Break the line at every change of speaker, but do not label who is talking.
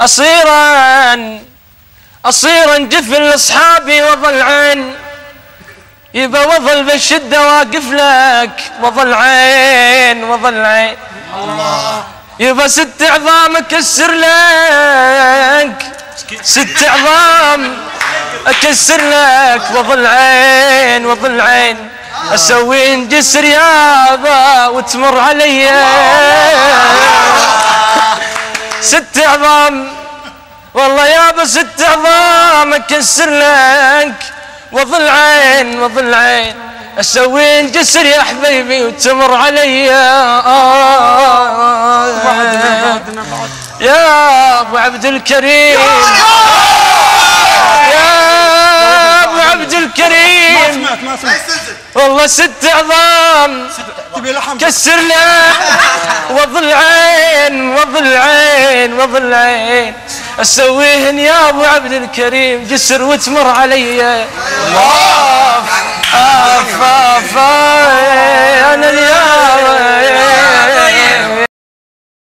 أصيرا جفل أصحابي وظل عين، يبا وظل بالشدة واقف لك وظل عين وظل عين. يبا 6 عظام أكسر لك، 6 عظام أكسر لك وظل عين وظل عين. أسوي جسر يابا وتمر علي 6 عظام، والله يابا 6 عظام أكسر لك وظل عين وظل عين. أسوي جسر يا حبيبي وتمر علي يا أبو عبد الكريم، يا أبو عبد الكريم. والله 6 عظام كسر لك وظل عين وظل عين وظل عين. أسويهن يا أبو عبد الكريم جسر وتمر علي.